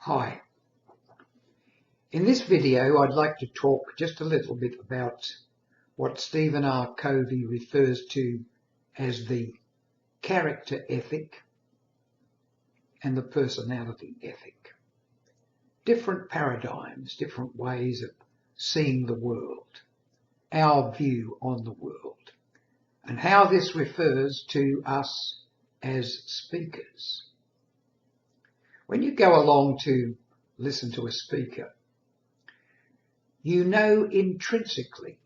Hi. In this video I'd like to talk just a little bit about what Stephen R. Covey refers to as the character ethic and the personality ethic. Different paradigms, different ways of seeing the world, our view on the world, and how this refers to us as speakers. When you go along to listen to a speaker, you know intrinsically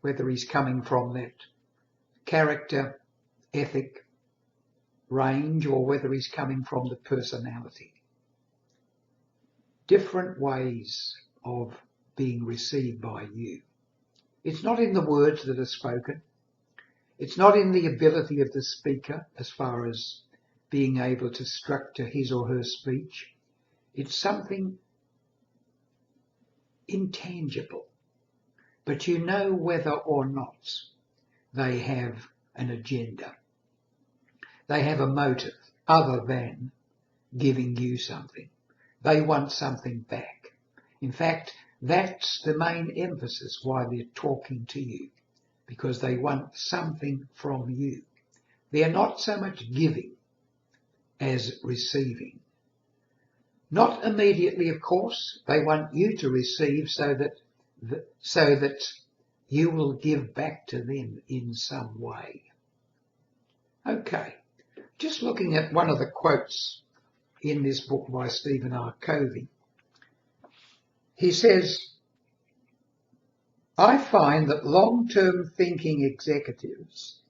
whether he's coming from that character, ethic range or whether he's coming from the personality. Different ways of being received by you. It's not in the words that are spoken. It's not in the ability of the speaker as far as being able to structure his or her speech. It's something intangible, but you know whether or not they have an agenda. They have a motive other than giving you something. They want something back. In fact, that's the main emphasis why they're talking to you, because they want something from you. They're not so much giving as receiving. Not immediately, of course. They want you to receive so that you will give back to them in some way. Okay, just looking at one of the quotes in this book by Stephen R. Covey. He says, "I find that long-term thinking executives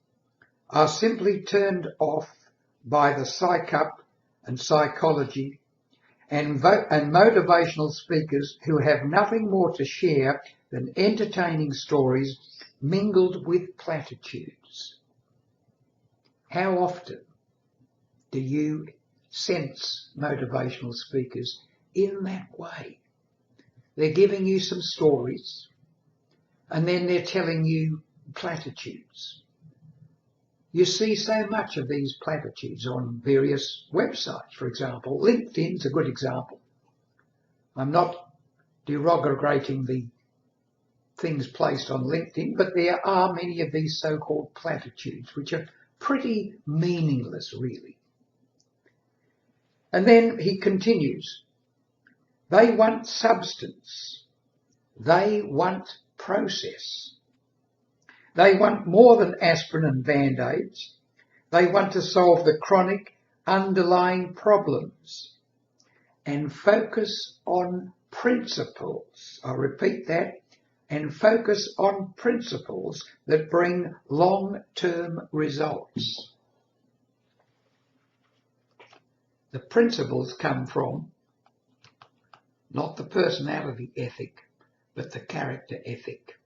are simply turned off by the psych-up and psychology and motivational speakers who have nothing more to share than entertaining stories mingled with platitudes." How often do you sense motivational speakers in that way? They're giving you some stories and then they're telling you platitudes. You see so much of these platitudes on various websites, for example. LinkedIn's a good example. I'm not derogating the things placed on LinkedIn, but there are many of these so-called platitudes, which are pretty meaningless, really. And then he continues, they want substance. They want process. They want more than aspirin and Band-Aids. They want to solve the chronic underlying problems and focus on principles. I'll repeat that. And focus on principles that bring long-term results. The principles come from not the personality ethic, but the character ethic.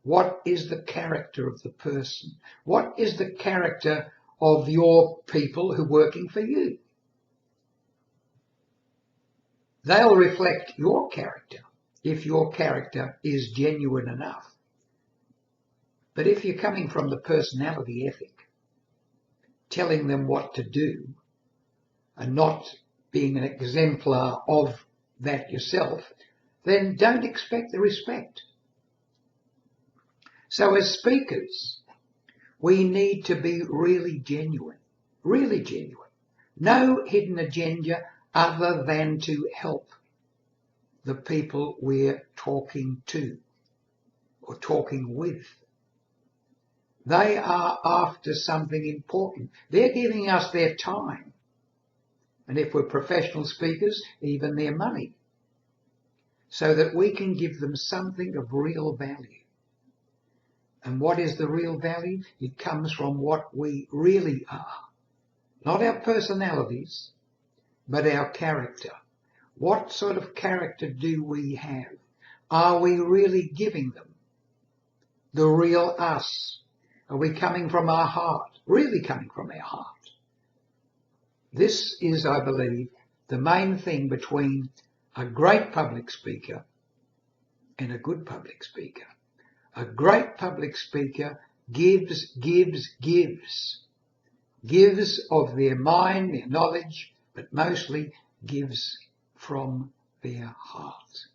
What is the character of the person? What is the character of your people who are working for you? They'll reflect your character if your character is genuine enough. But if you're coming from the personality ethic, telling them what to do and not being an exemplar of that yourself, then don't expect the respect. So as speakers, we need to be really genuine. No hidden agenda other than to help the people we're talking to or talking with. They are after something important. They're giving us their time. And if we're professional speakers, even their money, so that we can give them something of real value. And what is the real value? It comes from what we really are. Not our personalities, but our character. What sort of character do we have? Are we really giving them the real us? Are we coming from our heart? Really coming from our heart? This is, I believe, the main thing between a great public speaker and a good public speaker. A great public speaker gives of their mind, their knowledge, but mostly gives from their heart.